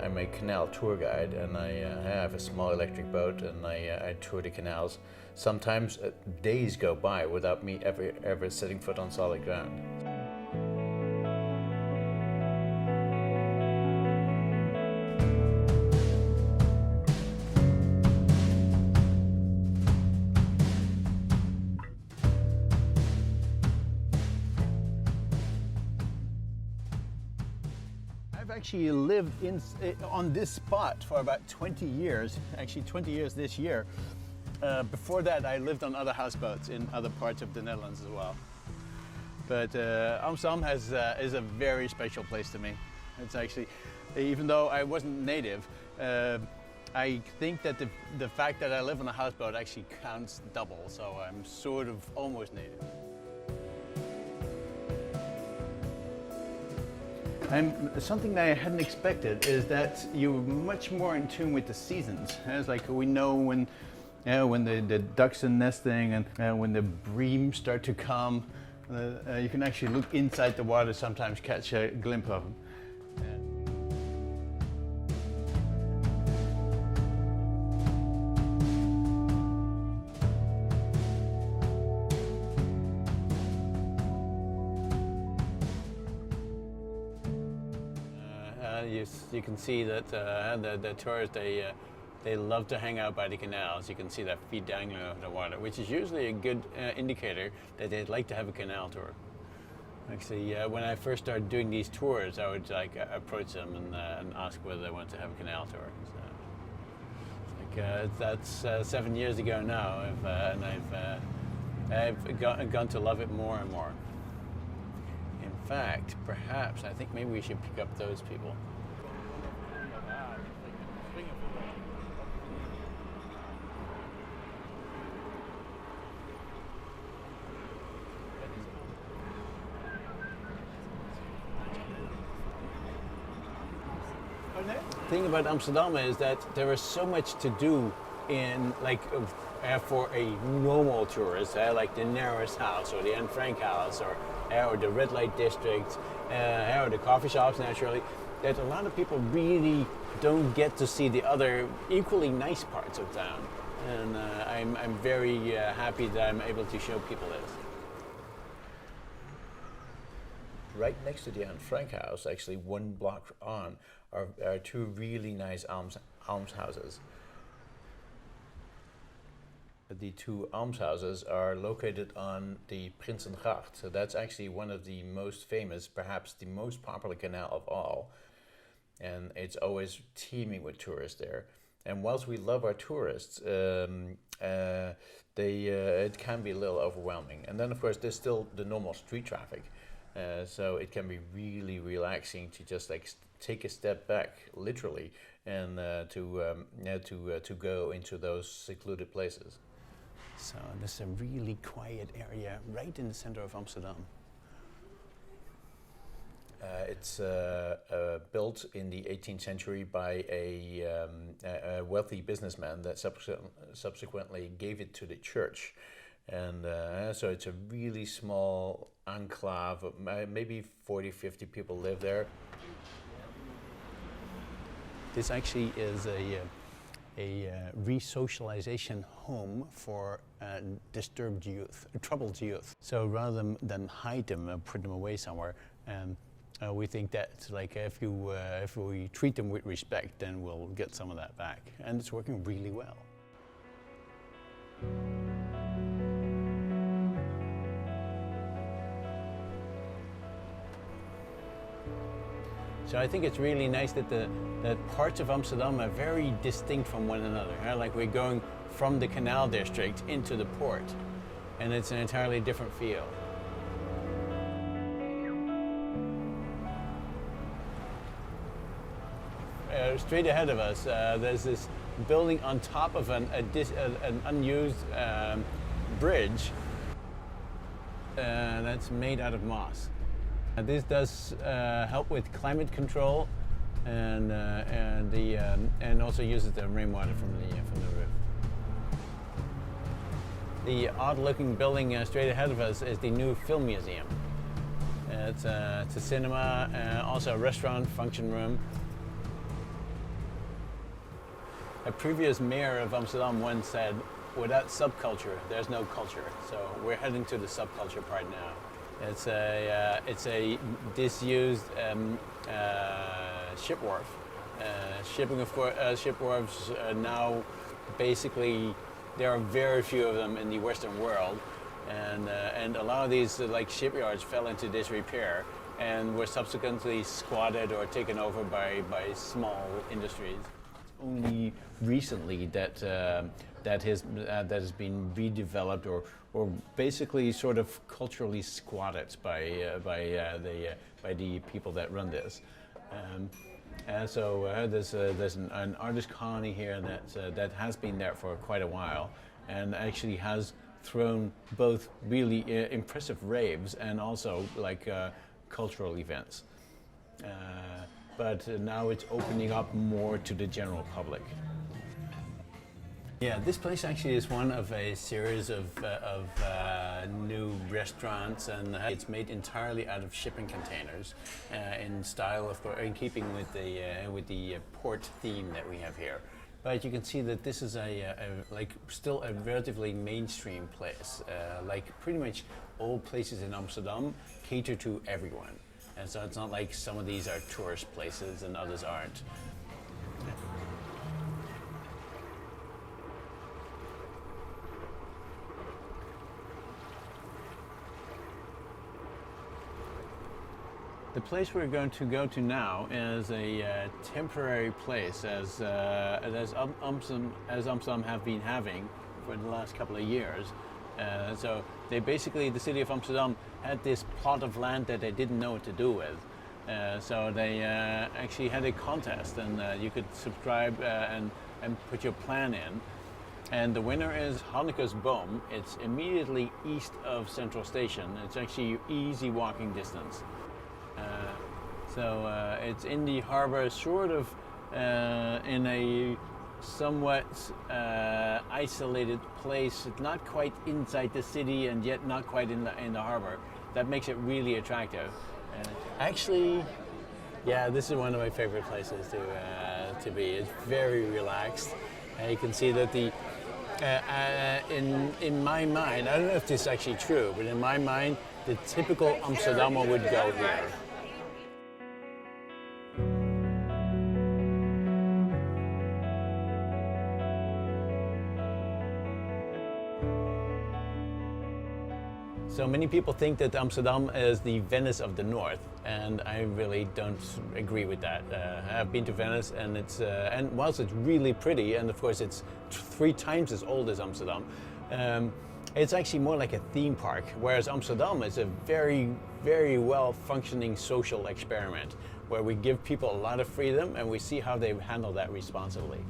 I'm a canal tour guide, and I have a small electric boat, and I tour the canals. Sometimes days go by without me ever setting foot on solid ground. I've actually lived on this spot for about 20 years, actually 20 years this year. Before that, I lived on other houseboats in other parts of the Netherlands as well. But Amsterdam is a very special place to me. It's actually, even though I wasn't native, I think that the fact that I live on a houseboat actually counts double, so I'm sort of almost native. Something that I hadn't expected is that you're much more in tune with the seasons. It's like we know when the ducks are nesting and when the breams start to come. You can actually look inside the water, sometimes catch a glimpse of them. You can see that the tourists, they love to hang out by the canals. You can see their feet dangling over the water, which is usually a good indicator that they'd like to have a canal tour. Actually, when I first started doing these tours, I would approach them and ask whether they want to have a canal tour. So, that's 7 years ago now, and I've gone to love it more and more. In fact, perhaps I think maybe we should pick up those people. The thing about Amsterdam is that there is so much to do in for a normal tourist, like the Narrows House or the Anne Frank House or the red light district or the coffee shops naturally, that a lot of people really don't get to see the other equally nice parts of town. And I'm very happy that I'm able to show people this. Right next to the Anne Frank House, actually 1 block on, are 2 really nice almshouses. The 2 almshouses are located on the Prinsengracht, so that's actually one of the most famous, perhaps the most popular canal of all. And it's always teeming with tourists there. And whilst we love our tourists, it can be a little overwhelming. And then of course there's still the normal street traffic. So it can be really relaxing to just take a step back, literally, and to go into those secluded places. So this is a really quiet area right in the center of Amsterdam. It's built in the 18th century by a wealthy businessman that subsequently gave it to the church. And so it's a really small enclave, maybe 40-50 people live there. This actually is a re-socialization home for disturbed youth, troubled youth. So rather than hide them and put them away somewhere, we think that if we treat them with respect, then we'll get some of that back. And it's working really well. So I think it's really nice that that parts of Amsterdam are very distinct from one another. Like we're going from the canal district into the port, and it's an entirely different feel. straight ahead of us, there's this building on top of an unused bridge that's made out of moss. This does help with climate control, and also uses the rainwater from the roof. The odd-looking building straight ahead of us is the new film museum. It's a cinema, also a restaurant, function room. A previous mayor of Amsterdam once said, "Without subculture, there's no culture." So we're heading to the subculture part now. It's a disused ship wharf. Ship wharves now basically, there are very few of them in the Western world, and a lot of these like shipyards fell into disrepair and were subsequently squatted or taken over by small industries. It's only recently that has been redeveloped or basically sort of culturally squatted by the people that run this. And so there's an artist colony here that has been there for quite a while, and actually has thrown both really impressive raves and also like cultural events. But now it's opening up more to the general public. Yeah, this place actually is one of a series of new restaurants, and it's made entirely out of shipping containers, in keeping with the port theme that we have here. But you can see that this is still a relatively mainstream place. Like pretty much all places in Amsterdam cater to everyone, and so it's not like some of these are tourist places and others aren't. The place we're going to go to now is a temporary place, as Amsterdam have been having for the last couple of years. So the city of Amsterdam had this plot of land that they didn't know what to do with. So they actually had a contest, and you could subscribe and put your plan in. And the winner is Hanneke's Boom. It's immediately east of Central Station. It's actually easy walking distance. It's in the harbor, sort of in a somewhat isolated place, not quite inside the city and yet not quite in the harbor. That makes it really attractive. Actually, yeah, this is one of my favorite places to be. It's very relaxed. You can see that in my mind, I don't know if this is actually true, but in my mind, the typical Amsterdammer would go here. So many people think that Amsterdam is the Venice of the North, and I really don't agree with that. I've been to Venice, and and whilst it's really pretty, and of course it's 3 times as old as Amsterdam, it's actually more like a theme park, whereas Amsterdam is a very, very well functioning social experiment where we give people a lot of freedom and we see how they handle that responsibly.